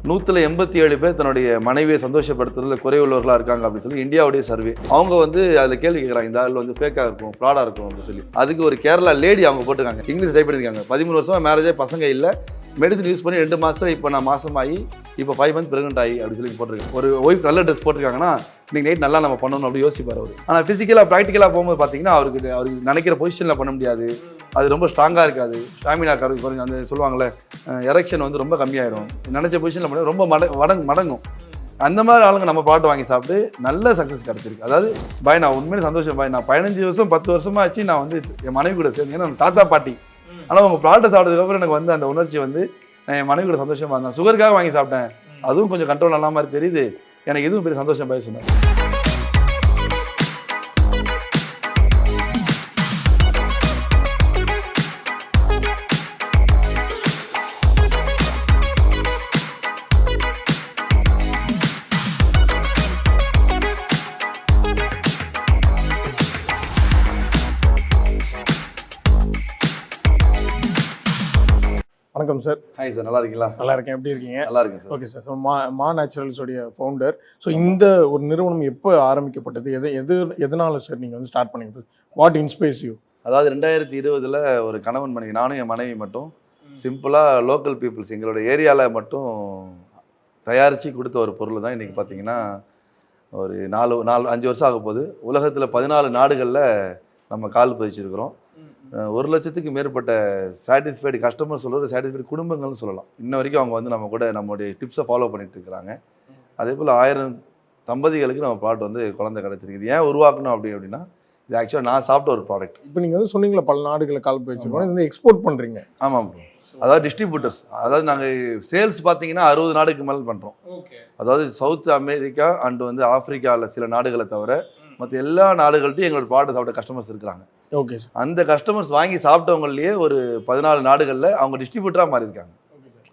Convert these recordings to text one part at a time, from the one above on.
187 பேர் தன்னுடைய மனைவியை சந்தோஷப்படுத்துறதுல குறைவுள்ளவர்களாக இருக்காங்க அப்படின்னு சொல்லி இந்தியாவுடைய சர்வே. அவங்க வந்து அதில் கேள்வி கேட்குறாங்க, இந்த ஆள் வந்து ஃபேக்காக இருக்கும், ஃப்ராடாக இருக்கும் அப்படின்னு சொல்லி. அதுக்கு ஒரு கேரளா லேடி அவங்க போட்டிருக்காங்க, இங்கிலீஷ் டைப் பண்ணியிருக்காங்க. 13 வருஷமா மேரேஜ் ஆகி பசங்க இல்லை, மெடிசன் யூஸ் பண்ணி 2 மாதத்துல இப்போ நான் மாசமாகி இப்போ 5 மந்த் பிரெக்னென்ட் ஆகி அப்படின்னு சொல்லி போட்டிருக்கேன். ஒரு ஒய்ஃப் நல்ல ட்ரெஸ் போட்டிருக்காங்கன்னா இன்னைக்கு நைட் நல்லா நம்ம பண்ணணும் அப்படி யோசிப்பார் அவர். ஆனால் ஃபிசிக்கலாக ப்ராக்டிக்கலாக போகும்போது பார்த்தீங்கன்னா அவருக்கு நினைக்கிற பொசிஷனில் பண்ண முடியாது, அது ரொம்ப ஸ்ட்ராங்காக இருக்காது, ஸ்டாமினா குறைஞ்சு அந்த சொல்லுவாங்களே எரெக்ஷன் வந்து ரொம்ப கம்மியாயிடும், நினச்ச பொசிஷனில் பண்ண ரொம்ப மடங்கும். அந்த மாதிரி ஆளுங்க நம்ம ப்ராடக்ட் வாங்கி சாப்பிட்டு நல்ல சக்ஸஸ் கிடச்சிருக்கு. அதாவது பாய் நான் உண்மையிலே சந்தோஷம் பாய், நான் 15 வருஷம் 10 வருஷமா ஆச்சு நான் வந்து என் மனைவி கூட சேர்ந்து, ஏன்னா தாத்தா பாட்டி. ஆனால் உங்கள் ப்ராடக்ட் சாப்பிட்டதுக்கப்புறம் எனக்கு வந்து அந்த உணர்ச்சி வந்து நான் என் மனைவி கூட சந்தோஷமாக இருந்தேன். சுகருக்காக வாங்கி சாப்பிட்டேன், அதுவும் கொஞ்சம் கண்ட்ரோல் ஆன மாதிரி தெரியுது, எனக்கு எதுவும் பெரிய சந்தோஷம் பாய் சொன்னேன். வணக்கம் சார். ஹாய் சார், நல்லா இருக்கீங்களா? நல்லா இருக்கேன், எப்படி இருக்கீங்க? நல்லா இருக்கேன் சார். Okay sir. ஸோ மா நேச்சுரல்ஸோடைய ஃபவுண்டர். ஸோ இந்த ஒரு நிறுவனம் எப்போ ஆரம்பிக்கப்பட்டது, எதனால சார் நீங்கள் வந்து ஸ்டார்ட் பண்ணீங்க? What inspires you? அதாவது 2020 ஒரு கணவன் மனைவி, நானும் என் மனைவி மட்டும் சிம்பிளாக லோக்கல் பீப்புள்ஸ் எங்களோட ஏரியாவில் மட்டும் தயாரித்து கொடுத்த ஒரு பொருள் தான் இன்றைக்கி பார்த்தீங்கன்னா ஒரு 5 வருஷம் ஆக போகுது. உலகத்தில் 14 நாடுகளில் நம்ம கால் பதிச்சிருக்கிறோம். 1 லட்சத்துக்கு மேற்பட்ட சாட்டிஸ்ஃபைடு கஸ்டமர் சொல்கிறது, சாட்டிஸ்ஃபைடு குடும்பங்கள்னு சொல்லலாம். இன்ன வரைக்கும் அவங்க வந்து நம்ம கூட நம்மளுடைய டிப்ஸை ஃபாலோ பண்ணிட்டு இருக்கிறாங்க. அதே போல் 1000 தம்பதிகளுக்கு நம்ம ப்ராடக்ட் வந்து குழந்தை கிடச்சிருக்கு. இது ஏன் உருவாக்கணும் அப்படின்னா, இது ஆக்சுவலாக நான் சாப்பிட்ட ஒரு ப்ராடக்ட். இப்போ நீங்கள் வந்து சொன்னீங்களா பல நாடுகளை கால் பதிச்சிருக்கோம், இது வந்து எக்ஸ்போர்ட் பண்ணுறீங்க? ஆமாம், அதாவது டிஸ்ட்ரிபியூட்டர்ஸ். அதாவது நாங்கள் சேல்ஸ் பார்த்தீங்கன்னா 60 நாடுக்கு மேலே பண்ணுறோம். அதாவது சவுத் அமெரிக்கா அண்ட் வந்து ஆப்பிரிக்காவில் சில நாடுகளை தவிர மற்ற எல்லா நாடுகள்ட்டையும் எங்களோட ப்ராடக்ட் சாப்பிட்ட கஸ்டமர்ஸ் இருக்கிறாங்க. Okay sir. அந்த கஸ்டமர்ஸ் வாங்கி சாப்பிட்டவங்களையே ஒரு 14 நாடுகளில் அவங்க டிஸ்ட்ரிபியூட்டராக மாறி இருக்காங்க.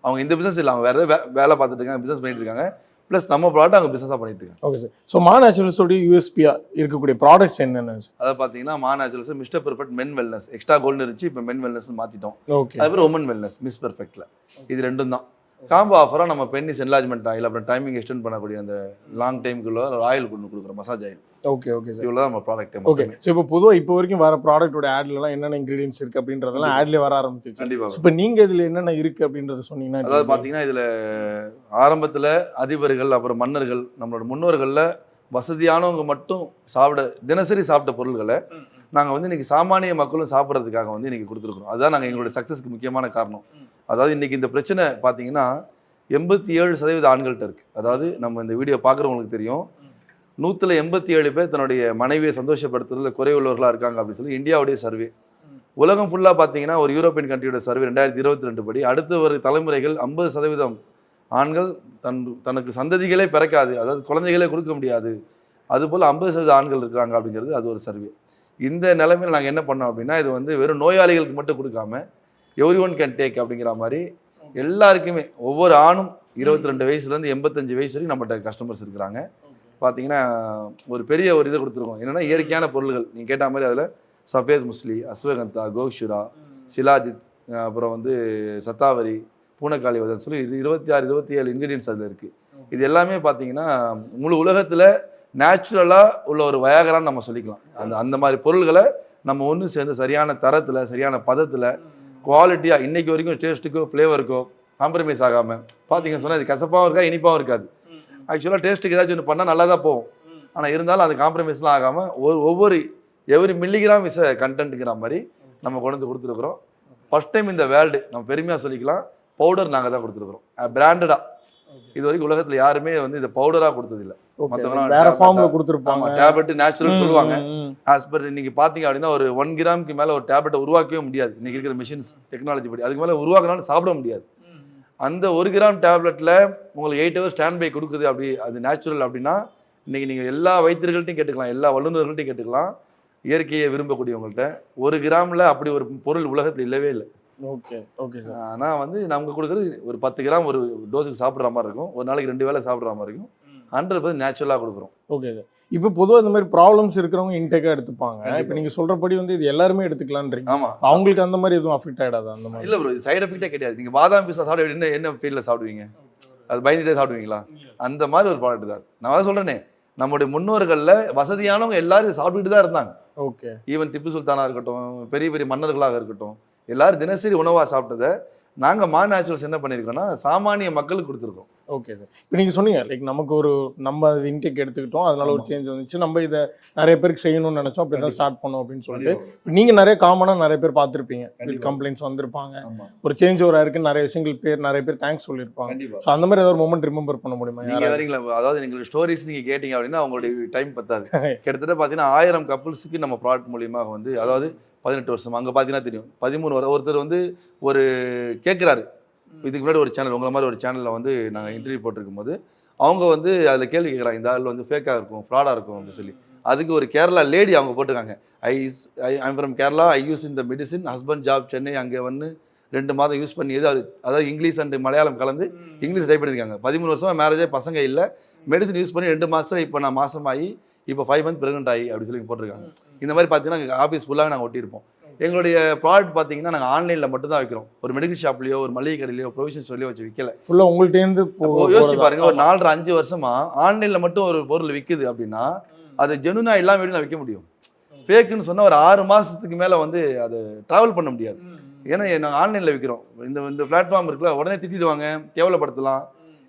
அவங்க இந்த பிஸ்னஸ் இல்லை, அவங்க வேறு வேலை பார்த்துட்டு இருக்காங்க, பிஸ்னஸ் பண்ணிட்டு இருக்காங்க, ப்ளஸ் நம்ம ப்ராடக்ட் அவங்க பிஸ்னஸாக பண்ணிட்டு இருக்காங்க. Okay sir. ஸோ மா நேச்சுரல்ஸோடைய யூஎஸ்பியாக இருக்கக்கூடிய ப்ராடக்ட்ஸ் என்னென்ன? அதை பார்த்தீங்கன்னா மா naturals Mister perfect men wellness, extra gold இருந்துச்சு, இப்போ மென் வெல்னஸ் மாற்றிட்டோம். ஓகே. அதுக்கப்புறம் உமன் வெல்னஸ் மிஸ் பெர்ஃபெக்டில். இது ரெண்டும் தான் காம்போ ஆஃபராக. நம்ம பென்னிஸ் என்லார்ஜ்மெண்ட் ஆயில், அப்புறம் டைமிங் எக்ஸ்டெண்ட் பண்ணக்கூடிய அந்த லாங் டைமுக்குள்ள ஆயில் கொண்டு கொடுக்குற massage oil. Okay okay sir. இவ்வளோ தான் நம்ம ப்ராடக்ட். ஓகே. ஸோ இப்போ பொதுவாக இப்போ வரைக்கும் வர ப்ராடக்ட்டோட ஆட்லலாம் என்னென்ன இன்க்ரீடியன்ஸ் இருக்குது அப்படின்றதெல்லாம் ஆட்லேயே வர ஆரம்பிச்சிச்சு. கண்டிப்பாக. இப்போ நீங்கள் இதில் என்னென்ன இருக்குது அப்படின்றத சொன்னீங்கன்னா? அதாவது பார்த்தீங்கன்னா இதில் ஆரம்பத்தில் அதிபர்கள் அப்புறம் மன்னர்கள் நம்மளோட முன்னோர்களில் வசதியானவங்க மட்டும் தினசரி சாப்பிட்ட பொருள்களை நாங்கள் வந்து இன்றைக்கி சாமானிய மக்களும் சாப்பிட்றதுக்காக வந்து இன்றைக்கி கொடுத்துருக்குறோம். அதுதான் நாங்கள் எங்களுடைய சக்ஸஸ்க்கு முக்கியமான காரணம். அதாவது இன்றைக்கி இந்த பிரச்சனை பார்த்தீங்கன்னா 87% ஆண்கள்கிட்ட இருக்குது. அதாவது நம்ம இந்த வீடியோ பார்க்குறவங்களுக்கு தெரியும், 187 பேர் தன்னுடைய மனைவியை சந்தோஷப்படுத்துறதுல குறைவுள்ளவர்களாக இருக்காங்க அப்படின்னு சொல்லி இந்தியாவுடைய சர்வே. உலகம் ஃபுல்லாக பார்த்தீங்கன்னா ஒரு யூரோப்பியன் கண்ட்ரியோட சர்வே 2022 படி அடுத்த ஒரு தலைமுறைகள் 50% ஆண்கள் தனக்கு சந்ததிகளே பிறக்காது, அதாவது குழந்தைகளே கொடுக்க முடியாது, அதுபோல் 50% ஆண்கள் இருக்கிறாங்க அப்படிங்கிறது அது ஒரு சர்வே. இந்த நிலைமையில் நாங்கள் என்ன பண்ணோம் அப்படின்னா, இது வந்து வெறும் நோயாளிகளுக்கு மட்டும் கொடுக்காம எவ்ரி ஒன் கேன் டேக் அப்படிங்கிற மாதிரி எல்லாருக்குமே, ஒவ்வொரு ஆணும் 22 வயசுலேருந்து 85 வயசு வரைக்கும் நம்மகிட்ட கஸ்டமர்ஸ் இருக்கிறாங்க. பார்த்தீங்கன்னா ஒரு பெரிய ஒரு இதை கொடுத்துருக்கோம். என்னென்னா இயற்கையான பொருள்கள் நீங்கள் கேட்ட மாதிரி அதில் சஃபேத் முஸ்லி, அஸ்வகந்தா, கோக்ஷுரா, சிலாஜித், அப்புறம் வந்து சத்தாவரி, பூனக்காளி வதன்னு சொல்லி இது 26-27 இன்க்ரீடியன்ஸ் அதில் இருக்குது. இது எல்லாமே பார்த்தீங்கன்னா முழு உலகத்தில் நேச்சுரலாக உள்ள ஒரு வயாகரான்னு நம்ம சொல்லிக்கலாம். அந்த மாதிரி பொருள்களை நம்ம ஒன்று சேர்ந்து சரியான தரத்தில், சரியான பதத்தில், குவாலிட்டியாக இன்றைக்கி வரைக்கும் டேஸ்ட்டுக்கோ ஃப்ளேவருக்கோ காம்ப்ரமைஸ் ஆகாமல் பார்த்தீங்கன்னு சொன்னால் இது கசப்பாகவும் இருக்கா, இனிப்பாகவும் இருக்காது. ஆக்சுவலாக டேஸ்ட்டுக்கு ஏதாச்சும் ஒன்று பண்ணால் நல்லா தான் போகும், ஆனால் இருந்தாலும் அது காம்ப்ரமைஸ்லாம் ஆகாமல் ஒவ்வொரு எவ்ரி மில்லிகிராம் இஸ் கண்டென்ட்டுங்கிற மாதிரி நம்ம கொண்டு வந்து கொடுத்துருக்குறோம். ஃபஸ்ட் டைம் இந்த வேர்ல்டு நம்ம பெருமையாக சொல்லிக்கலாம், பவுடர் நாங்கள் தான் கொடுத்துருக்குறோம் பிராண்டடாக. இது வரைக்கும் உலகத்தில் யாருமே வந்து இந்த பவுடராக கொடுத்ததில்லை. வேற ஃபார்ம்ல கொடுத்துருப்பாங்க. டேப்லெட் நேச்சுரல் சொல்லுவாங்க. ஆஸ் பர் இன்னைக்கு பார்த்தீங்க அப்படின்னா ஒரு 1 கிராமுக்கு மேலே ஒரு டேப்லெட்டை உருவாக்கவே முடியாது இன்னைக்கு இருக்கிற மிஷின்ஸ் டெக்னாலஜி படி. அதுக்கு மேலே உருவாக்கினாலும் சாப்பிட முடியாது. அந்த 1 கிராம் டேப்லெட்டில் உங்களுக்கு 8 ஹவர்ஸ் ஸ்டாண்ட் பை கொடுக்குது. அப்படி அது நேச்சுரல் அப்படின்னா இன்னைக்கு நீங்கள் எல்லா வைத்தியர்கள்ட்டையும் கேட்டுக்கலாம், எல்லா வல்லுநர்கள்ட்டையும் கேட்டுக்கலாம், இயற்கையை விரும்பக்கூடியவங்கள்ட்ட 1 கிராமில் அப்படி ஒரு பொருள் உலகத்தில் இல்லவே இல்லை. Okay okay sir. ஆனால் வந்து நமக்கு கொடுக்குறது ஒரு 10 கிராம் ஒரு டோஸுக்கு சாப்பிட்ற மாதிரி இருக்கும், ஒரு நாளைக்கு 2 வேளை சாப்பிட்ற மாதிரி இருக்கும். 100% நேச்சுரலாக கொடுக்குறோம். Okay sir. இப்போ பொதுவாக இந்த மாதிரி ப்ராப்ளம்ஸ் இருக்கிறவங்க இன்டேக்காக எடுத்துப்பாங்க. இப்போ நீங்கள் சொல்கிறபடி வந்து இது எல்லாருமே எடுத்துக்கலான்றீங்க. ஆமாம். அவங்களுக்கு அந்த மாதிரி எதுவும் அஃபெக்ட் ஆகிடாது? அந்த மாதிரி இல்லை ப்ரோ, இது சைடு எஃபெக்டே கிடையாது. நீங்கள் பாதாம் பீஸா சாப்பிட என்ன ஃபீல்டில் சாப்பிடுவீங்க? அது பயந்துட்டே சாப்பிடுவீங்களா? அந்த மாதிரி ஒரு ப்ராடக்ட் தான். நான் தான் சொல்றேனே, நம்முடைய முன்னோர்கள்ல வசதியானவங்க எல்லாரும் சாப்பிட்டுட்டு தான் இருந்தாங்க. ஓகே. ஈவன் திப்பு சுல்தானா இருக்கட்டும், பெரிய பெரிய மன்னர்களாக இருக்கட்டும், எல்லாரும் தினசரி உணவா சாப்பிட்டத நாங்க மா நேச்சுரல்ஸ் என்ன பண்ணியிருக்கோம்னா, சாமானிய மக்களுக்கு கொடுத்துருக்கோம். Okay sir. இப்போ நீங்க சொன்னீங்க லைக் நமக்கு ஒரு நம்ம அது இன்டேக் எடுத்துக்கிட்டோம். அதனால ஒரு ஆமா. சேஞ்ச் வந்துச்சு. நம்ம இத நெறைய பேருக்கு செய்யணும்னு நெனச்சோம். அப்படி தான் கண்டிப்பா. ஸ்டார்ட் பண்ணோம் அப்படின்னு சொல்லிட்டு. கண்டிப்பா. இப்ப நீங்க நெறைய காமனா நெறைய பேர் பார்த்திருப்பீங்க. வித் கண்டிப்பா. கம்ப்ளைண்ட்ஸ் வந்திருப்பாங்க. ஆமா. ஒரு சேஞ்ச் ஓவர் ஆயிருக்கு. நெறைய விஷயங்கள் நெறைய பேர் தேங்க்ஸ் சொல்லியிருப்பாங்க. கண்டிப்பா. ஸோ அந்த மாதிரி ஏதாவது ஒரு மொமெண்ட் ரிமெம்பர் பண்ண முடியுமா? நீங்க யாராவது? வரீங்களா? அதாவது எங்களுக்கு ஸ்டோரீஸ் நீங்க கேட்டீங்க அப்படின்னா, உங்களுடைய டைம் பத்தாது. கிட்டத்தட்ட பார்த்தீங்கன்னா, 1000 கப்புள்ஸ்க்கு நம்ம ப்ராடக்ட் மூலியமா வந்து அதாவது 18 வருஷம். அங்க பார்த்தீங்கன்னா தெரியும். 13 ஒருத்தர் வந்து ஒரு கேட்குறாரு. இதுக்கு முன்னாடி ஒரு சேனல் உங்கள மாதிரி ஒரு சேனல்ல வந்து நாங்க இன்டர்வியூ போட்டிருக்கும்போது, அவங்க வந்து அதில கேள்வி கேட்குறாங்க. இந்த ஆள் வந்து ஃபேக்கா இருக்கும், ஃப்ராடா இருக்கும் அப்படின்னு சொல்லி. அதுக்கு ஒரு கேரளா லேடி அவங்க போட்டிருக்காங்க. I from Kerala. I use இந்த மெடிசின். Husband job Chennai. அங்கே வந்து 2 மாதம் யூஸ் பண்ணியது. அதாவது இங்கிலீஷ் அண்ட் மலையாளம் கலந்து இங்கிலீஷ் டைப் பண்ணியிருக்காங்க. 13 வருஷமா மேரேஜ் ஆகி பசங்க இல்ல. மெடிசின் யூஸ் பண்ணி 2 மாசத்துல இப்போ நான் மாசமாகி இப்போ 5 மந்த் பிரெக்னென்ட் ஆகி அப்படின்னு சொல்லி போட்டிருக்காங்க. இந்த மாதிரி பார்த்தீங்கன்னா ஆஃபீஸ் ஃபுல்லாக நாங்கள் ஒட்டியிருப்போம். எங்களுடைய ப்ராடக்ட் பார்த்தீங்கன்னா நாங்கள் ஆன்லைனில் மட்டும் தான் வைக்கிறோம். ஒரு மெடிக்கல் ஷாப்லையோ ஒரு மளிகை கடையிலையோ ப்ரொவிஷன் சொல்லியோ வச்சு விற்கல. ஃபுல்லா உங்கள்ட்டேருந்து யோசிச்சு பாருங்க, ஒரு 4 1/2 5 வருஷமா ஆன்லைனில் மட்டும் ஒரு பொருள் விற்குது அப்படின்னா அது ஜெனுனா இல்லாம எப்படி நான் விற்க முடியும்? ஃபேக்குன்னு சொன்னா ஒரு 6 மாசத்துக்கு மேல வந்து அது டிராவல் பண்ண முடியாது. ஏன்னா நாங்கள் ஆன்லைனில் விற்கிறோம். இந்த பிளாட்ஃபார்ம் இருக்குல்ல, உடனே திட்டிடுவாங்க, கேவலப்படுத்தலாம்.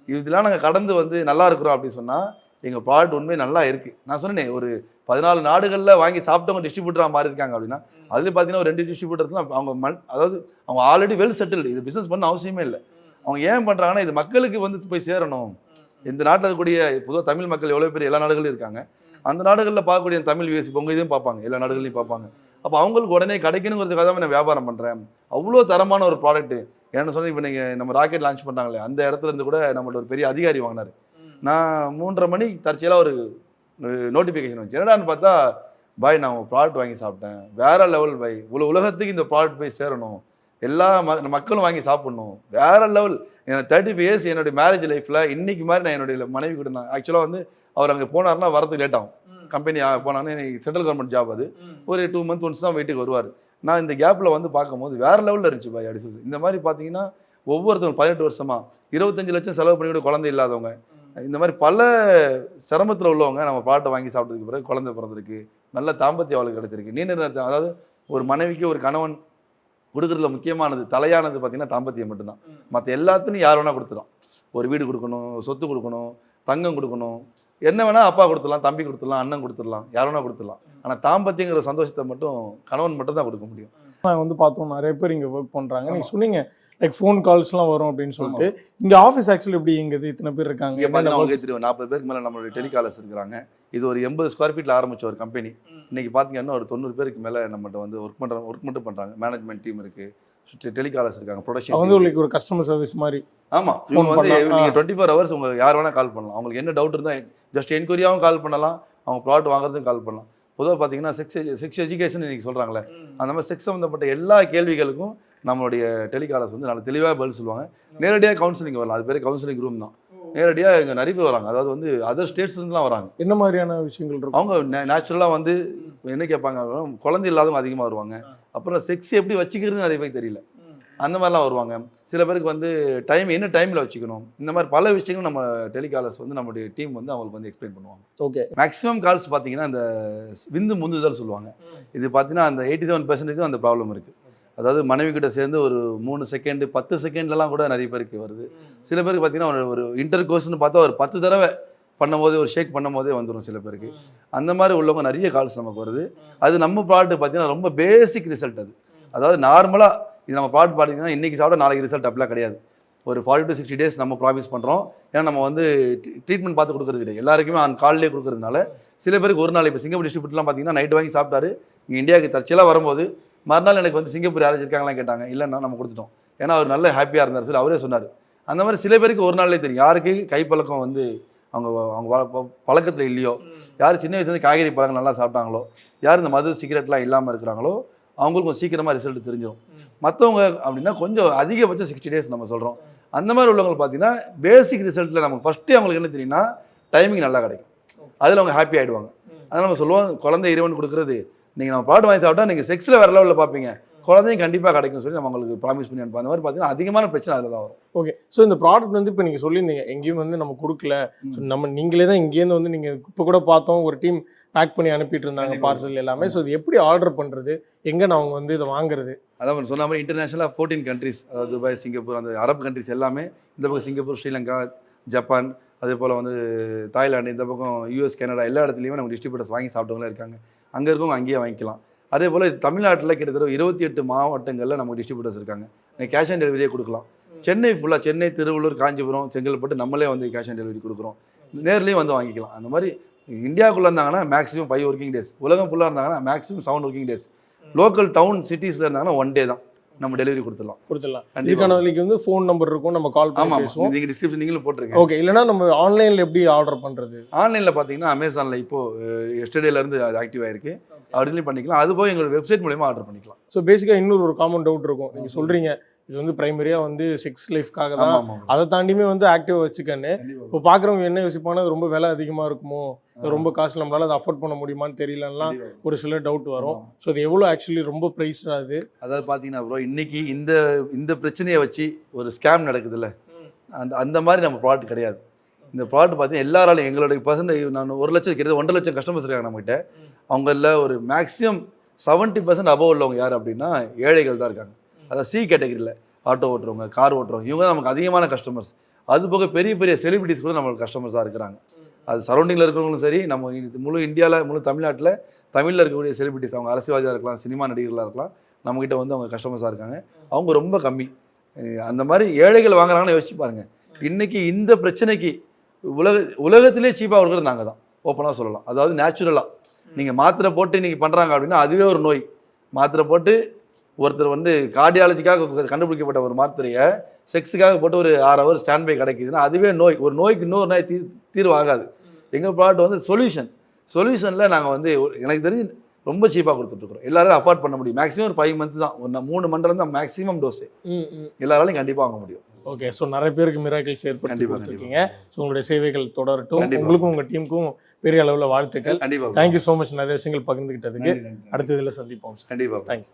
இதெல்லாம் நாங்கள் கடந்து வந்து நல்லா இருக்கிறோம் அப்படின்னு சொன்னா எங்கள் ப்ராடக்ட் உண்மை நல்லா இருக்கு. நான் சொன்னேனே, ஒரு 14 நாடுகளில் வாங்கி சாப்பிட்டவங்க டிஸ்ட்ரிபியூட்டராக மாறி இருக்காங்க அப்படின்னா, அதுல பார்த்தீங்கன்னா ஒரு 2 டிஸ்ட்ரிபியூட்டர்ஸ்லாம் அவங்க அதாவது அவங்க ஆல்ரெடி வெல் செட்டில்டு. இது பிஸ்னஸ் பண்ண அவசியமே இல்லை. அவங்க ஏன் பண்ணுறாங்கன்னா, இது மக்களுக்கு வந்து போய் சேரணும். இந்த நாட்டில் இருக்கக்கூடிய பொதுவாக தமிழ் மக்கள் எவ்வளோ பேர் எல்லா நாடுகளிலும் இருக்காங்க. அந்த நாடுகளில் பார்க்கக்கூடிய தமிழ் வியூஸ் இப்போ உங்கள் இதையும் பார்ப்பாங்க, எல்லா நாடுகளையும் பார்ப்பாங்க. அப்போ அவங்களுக்கு உடனே கிடைக்கணுங்கிறதுக்காக தான் நான் வியாபாரம் பண்ணுறேன். அவ்வளோ தரமான ஒரு ப்ராடக்ட். ஏன்னு சொன்னால் இப்போ நீங்கள் நம்ம ராக்கெட் லான்ச் பண்ணுறாங்களே, அந்த இடத்துல இருந்து கூட நம்மள்ட்ட ஒரு பெரிய அதிகாரி வாங்கினார். நான் 3:30 மணி தற்செயலாக ஒரு நோட்டிஃபிகேஷன் வந்துச்சு. என்னடான்னு பார்த்தா, பாய் நான் உங்கள் ப்ராடக்ட் வாங்கி சாப்பிட்டேன், வேற லெவல் பாய், உலகத்துக்கு இந்த ப்ராடக்ட் போய் சேரணும், எல்லா மக்களும் வாங்கி சாப்பிடணும், வேற லெவல். எனக்கு 35 இயர்ஸ் என்னுடைய மேரேஜ் லைஃப்பில் இன்னைக்கு மாதிரி நான் என்னுடைய மனைவி கூட நான் ஆக்சுவலாக வந்து அவர் அங்கே போனார்னா வரதுக்கு லேட் ஆகும். கம்பெனி போனாங்கன்னா எனக்கு சென்ட்ரல் கவர்மெண்ட் ஜாப், அது ஒரு 2 மந்த் ஒன்ஸ் தான் வீட்டுக்கு வருவார். நான் இந்த கேப்பில் வந்து பார்க்கும்போது வேற லெவலில் இருந்துச்சு பாய் அப்படி சொல்லி. இந்த மாதிரி பார்த்தீங்கன்னா ஒவ்வொருத்தரும் 18 வருஷமா 25 லட்சம் செலவு பண்ணி கூட குழந்தை இல்லாதவங்க, இந்த மாதிரி பல சிரமத்தில் உள்ளவங்க நம்ம ப்ராடக்ட்டை வாங்கி சாப்பிட்டதுக்கு பிறகு குழந்தை பிறந்திருக்கு, நல்ல தாம்பத்திய வாழ்க்கை கிடைச்சிருக்கு. அதாவது ஒரு மனைவிக்கு ஒரு கணவன் கொடுக்குறதுல முக்கியமானது தலையானது பார்த்தீங்கன்னா தாம்பத்தியம் மட்டும்தான். மற்ற எல்லாத்துலையும் யார் வேணால் கொடுத்துடும். ஒரு வீடு கொடுக்கணும், சொத்து கொடுக்கணும், தங்கம் கொடுக்கணும், என்ன வேணால் அப்பா கொடுத்துடலாம், தம்பி கொடுத்துடலாம், அண்ணன் கொடுத்துடலாம், யார் வேணால் கொடுத்துடலாம். ஆனால் தாம்பத்தியங்கிற சந்தோஷத்தை மட்டும் கணவன் மட்டும் தான் கொடுக்க முடியும். நான் வந்து பார்த்தோம் நிறைய பேர் இங்கே ஒர்க் பண்ணுறாங்க. நீங்கள் சொன்னீங்க லைக் ஃபோன் கால்ஸ்லாம் வரும் அப்படின்னு சொல்லிட்டு. இங்கே ஆஃபீஸ் ஆக்சுவலி எப்படி இங்கே இத்தனை பேர் இருக்காங்க? இங்கே பார்த்தீங்கன்னா உங்களுக்கு தெரியும் 40 பேருக்கு மேலே நம்மளுடைய டெலிகாலர்ஸ் இருக்கிறாங்க. இது ஒரு 80 ஸ்கொயர் ஃபீட்டில் ஆரம்பித்த ஒரு கம்பெனி. இன்னைக்கு பார்த்தீங்கன்னா ஒரு 90 பேருக்கு மேலே நம்மகிட்ட வந்து ஒர்க் மட்டும் பண்ணுறாங்க. மேனேஜ்மெண்ட் டீம் இருக்குது, டெலிகாலர்ஸ் இருக்காங்க, ப்ரொடக்ஷன் வந்து ஒரு கஸ்டமர் சர்வீஸ் மாதிரி. ஆமாம், இவங்க வந்து நீங்கள் 24 ஹவர்ஸ் உங்கள் யார் வேணால் கால் பண்ணலாம். அவங்களுக்கு என்ன டவுட் இருந்தால் ஜஸ்ட் என்கொயரியாகவும் கால் பண்ணலாம், அவங்க ப்ராடக்ட் வாங்குறதுக்கும் கால் பண்ணலாம். பொதுவாக பார்த்தீங்கன்னா செக்ஸ் எஜுகேஷன் இன்னைக்கு சொல்கிறாங்களே, அந்த மாதிரி செக்ஸ் சம்மந்தப்பட்ட எல்லா கேள்விகளுக்கும் நம்மளுடைய டெலிகாலர்ஸ் வந்து நல்ல தெளிவாக பதில் சொல்லுவாங்க. நேரடியாக கவுன்சிலிங் வரலாம். அது பேர் கவுன்சிலிங் ரூம் தான். நேரடியாக இங்கே நிறைய பேர் வராங்க. அதாவது வந்து அதர் ஸ்டேட்ஸ்லாம் வராங்க. என்ன மாதிரியான விஷயங்கள் இருக்கும்? அவங்க நேச்சுரலாக வந்து என்ன கேட்பாங்க, குழந்தை இல்லாதவங்க அதிகமாக வருவாங்க. அப்புறம் செக்ஸ் எப்படி வச்சுக்கிறது நிறைய பேருக்கு தெரியல, அந்த மாதிரிலாம் வருவாங்க. சில பேருக்கு வந்து என்ன டைமில் வச்சுக்கணும், இந்த மாதிரி பல விஷயங்கள் நம்ம டெலிகாலர்ஸ் வந்து நம்மளுடைய டீம் வந்து அவங்களுக்கு வந்து எக்ஸ்பிளைன் பண்ணுவாங்க. ஓகே. மேக்ஸிமம் கால்ஸ் பார்த்தீங்கன்னா இந்த விந்து முந்துதல் சொல்லுவாங்க. இது பார்த்தீங்கன்னா அந்த 87% அந்த ப்ராப்ளம் இருக்குது. அதாவது மனைவி கிட்ட சேர்ந்து ஒரு 3 செகண்ட் 10 செகண்ட்லாம் கூட நிறைய பேருக்கு வருது. சில பேருக்கு பார்த்தீங்கன்னா ஒரு இன்டர் கோர்ஸ்னு பார்த்தா ஒரு 10 தடவை பண்ணும்போது ஒரு ஷேக் பண்ணும்போதே வந்துடும் சில பேருக்கு. அந்த மாதிரி உள்ளவங்க நிறைய கால்ஸ் நமக்கு வருது. அது நம்ம ப்ராடக்ட் பார்த்தீங்கன்னா ரொம்ப பேசிக் ரிசல்ட். அதாவது நார்மலாக இது நம்ம ப்ராடக்ட் பார்த்தீங்கன்னா இன்றைக்கி சாப்பிட நாளைக்கு ரிசல்ட் அப்படிலாம் கிடையாது. ஒரு 40 to 60 days நம்ம ப்ராமிஸ் பண்ணுறோம். ஏன்னா நம்ம வந்து ட்ரீட்மெண்ட் பார்த்து கொடுக்குறது கிடையாது, எல்லாருக்குமே கால்லேயே கொடுக்குறதுனால. சில பேருக்கு ஒரு நாள் இப்போ சிங்கப்பூர் டிஸ்ட்ரிபியூட்லாம் பார்த்தீங்கன்னா நைட் வாங்கி சாப்பிட்டாரு, இங்கே இந்தியாவுக்கு தற்செயலாக வரும்போது மறுநாள் எனக்கு வந்து சிங்கப்பூர் யாராச்சும் இருக்காங்களாம் கேட்டாங்க. இல்லைன்னா நம்ம கொடுத்துட்டோம், ஏன்னா அவர் நல்ல ஹாப்பியாக இருந்தார் சொல்லி அவரே சொன்னார். அந்த மாதிரி சில பேருக்கு ஒரு நாள்லேயே தெரியும். யாருக்கு கைப்பழக்கம் வந்து அவங்க பழக்கத்தில் இல்லையோ, யார் சின்ன வயசுலேருந்து காய்கறி பழங்கள் நல்லா சாப்பிட்டாங்களோ, யார் இந்த மது சிகரெட்லாம் இல்லாமல் இருக்கிறாங்களோ அவங்களுக்கும் சீக்கிரமாக ரிசல்ட் தெரிஞ்சிடும். மற்றவங்க அப்படின்னா கொஞ்சம் அதிகபட்சம் 60 days நம்ம சொல்கிறோம். அந்த மாதிரி உள்ளவங்க பார்த்தீங்கன்னா பேசிக் ரிசல்ட்டில் நமக்கு ஃபஸ்ட்டு அவங்களுக்கு என்ன தெரியும்னா டைமிங் நல்லா கிடைக்கும், அதில் அவங்க ஹாப்பி ஆகிடுவாங்க. அதனால் நம்ம சொல்லுவோம், குழந்தை இறைவன் கொடுக்குறது. நீங்கள் நம்ம ப்ராடக்ட் வாங்கி சாப்பிட்டா நீங்கள் செக்ஸில் வேறு லெவலில் பார்ப்பீங்க, குழந்தையும் கண்டிப்பாக கிடைக்கும் சொல்லி நம்ம உங்களுக்கு ப்ராமிஸ் பண்ணி அனுப்போம். அந்த மாதிரி பார்த்தீங்கன்னா அதிகமான பிரச்சனை அதில் தான் வரும். ஓகே. ஸோ இந்த ப்ராடக்ட் வந்து இப்போ நீங்கள் சொல்லியிருந்தீங்க எங்கேயும் வந்து நம்ம கொடுக்கல, ஸோ நம்ம நீங்களே தான் இங்கேருந்து வந்து நீங்கள் இப்போ கூட பார்த்தோம் ஒரு டீம் பேக் பண்ணி அனுப்பிட்டு இருந்தாங்க பார்சல் எல்லாமே. ஸோ இது எப்படி ஆர்டர் பண்ணுறது, எங்கே நான் அவங்க வந்து இதை வாங்குறது? அதான் சொன்ன மாதிரி இன்டர்நேஷனலாக 14 கண்ட்ரிஸ், அதாவது துபாய், சிங்கப்பூர், அந்த அரபு கண்ட்ரிஸ் எல்லாமே, இந்த பக்கம் சிங்கப்பூர், ஸ்ரீலங்கா, ஜப்பான், அதே போல் வந்து தாய்லாந்து, இந்த பக்கம் யூஎஸ், கனடா, எல்லா இடத்துலையுமே நம்ம டிஸ்ட்ரிபியூட்டர்ஸ் வாங்கி சாப்பிட்டவங்களே இருக்காங்க. அங்கே இருக்கவங்க அங்கேயே வாங்கிக்கலாம். அதே போல் தமிழ்நாட்டில் கிட்டத்தட்ட 28 மாவட்டங்களில் நமக்கு டிஸ்ட்ரிபியூட்டர்ஸ் இருக்காங்க. கேஷ் ஆன் டெலிவரியே கொடுக்கலாம். சென்னை ஃபுல்லாக, சென்னை, திருவள்ளூர், காஞ்சிபுரம், செங்கல்பட்டு நம்மளே வந்து கேஷ் ஆன் டெலிவரி கொடுக்குறோம். நேர்லேயும் வந்து வாங்கிக்கலாம். அந்த மாதிரி இந்தியாவுக்குள்ளே இருந்தாங்கன்னா மேக்ஸிமம் 5 ஒர்க்கிங் டேஸ், உலகம் ஃபுல்லாக இருந்தாங்கன்னா maximum 7 working days, local town சிட்டிஸில் இருந்தாங்கன்னா 1 டே தான் நம்ம டெலிவரி கொடுத்துடலாம். இதுக்கான வந்து ஃபோன் நம்பர் இருக்கும், நம்ம கால் பண்ணி பேசுவோம். நீங்கள் டிஸ்கிரிப்ஷன் நீங்களும் போட்டுருங்க. ஓகே. இல்லைனா நம்ம ஆன்லைனில் எப்படி ஆர்டர் பண்ணுறது? ஆன்லைனில் பார்த்தீங்கன்னா அமேசானில் இப்போது எஸ்டர்டேலேருந்து அது ஆக்டிவ் ஆகிருக்கு, அப்படியும் பண்ணிக்கலாம். அது போய் எங்களோட வெப்சைட் மூலமா ஆர்டர் பண்ணிக்கலாம். ஸோ பேசிக்காக இன்னொரு ஒரு காமன் டவுட் இருக்கும். நீங்கள் சொல்கிறீங்க இது வந்து பிரைமரியாக வந்து செக்ஸ் லைஃப்காக தான், அதை தாண்டியுமே வந்து ஆக்டிவாக வச்சுக்கன்னு. இப்போ பார்க்குறவங்க என்ன யோசிப்பானா, அது ரொம்ப விலை அதிகமாக இருக்குமோ, ரொம்ப காசு நம்மளால அதை அஃபோர்ட் பண்ண முடியுமான்னு தெரியலலாம் ஒரு சில டவுட் வரும். ஸோ அது எவ்வளோ ஆக்சுவலி ரொம்ப ப்ரைஸ் ஆகுது? அதாவது பார்த்தீங்கன்னா ப்ரோ, இன்னைக்கு இந்த பிரச்சனையை வச்சு ஒரு ஸ்கேம் நடக்குதுல்ல, அந்த மாதிரி நம்ம ப்ராடக்ட் கிடையாது. இந்த ப்ராடக்ட் பார்த்தீங்கன்னா எல்லாராலையும், எங்களுடைய பர்சன்டேஜ் நான் 1 லட்சம் கிட்ட 1.5 லட்சம் கஸ்டமர்ஸ் இருக்காங்க நம்மகிட்ட. அவங்கள ஒரு மேக்ஸிமம் 70% அபவ் உள்ளவங்க யார் அப்படின்னா ஏழைகள் தான் இருக்காங்க. அதாவது சி கேட்டகரியில் ஆட்டோ ஓட்டுறவங்க, கார் ஓட்டுறவங்க, இவங்க தான் நமக்கு அதிகமான கஸ்டமர்ஸ். அது போக பெரிய பெரிய செலிபிரிட்டிஸ் கூட நம்மளுக்கு கஸ்டமர்ஸாக இருக்கிறாங்க. அது சரௌண்டிங்கில் இருக்கிறவங்களும் சரி, நம்ம முழு இந்தியாவில், முழு தமிழ்நாட்டில் தமிழில் இருக்கக்கூடிய செலிபிரிட்டிஸ், அவங்க அரசியல்வாதியாக இருக்கலாம், சினிமா நடிகர்களாக இருக்கலாம், நம்மகிட்ட வந்து அவங்க கஸ்டமர்ஸாக இருக்காங்க. அவங்க ரொம்ப கம்மி. அந்த மாதிரி ஏழைகள் வாங்குறாங்கன்னு யோசிச்சு பாருங்கள். இன்றைக்கி இந்த பிரச்சனைக்கு உலகத்திலே சீப்பாக இருக்கிறது நாங்கள் தான், ஓப்பனாக சொல்லலாம். அதாவது நேச்சுரலாக நீங்கள் மாத்திரை போட்டு இன்றைக்கி பண்ணுறாங்க அப்படின்னா அதுவே ஒரு நோய். மாத்திரை போட்டு ஒருத்தர் வந்து கார்டியாலஜிக்காக கண்டுபிடிக்கப்பட்ட ஒரு மாத்திரையை செக்ஸுக்காக போட்டு ஒரு 6 ஹவர் ஸ்டாண்ட் பை கிடைக்குதுன்னா அதுவே நோய். ஒரு நோய்க்கு இன்னொரு நோய் தீர்வு ஆகாது. எங்கள் ப்ராடக்ட் வந்து சொல்யூஷனில் நாங்கள் வந்து எனக்கு தெரிஞ்சு ரொம்ப சீப்பாக கொடுத்துட்ருக்குறோம். எல்லாரும் அஃபோர்ட் பண்ண முடியும். மேக்ஸிமம் ஒரு 5 மந்த் தான், ஒரு 3 மந்த்லேருந்து தான் மேக்ஸிமம் டோஸு எல்லாராலையும் கண்டிப்பாக வாங்க முடியும். ஓகே. ஸோ நிறைய பேருக்கு மிராக்கிள்ஸ் ஏற்படுத்தி கொடுத்துருக்கீங்க. ஸோ உங்களுடைய சேவைகள் தொடரட்டும். உங்களுக்கும் உங்கள் டீமுக்கும் பெரிய அளவில் வாழ்த்துக்கள். கண்டிப்பாக. தேங்க்யூ ஸோ மச் நிறைய விஷயங்கள் பகிர்ந்துக்கிட்டதுக்கு. அடுத்த இதில் சந்திப்போம். கண்டிப்பாக. தேங்க்யூ.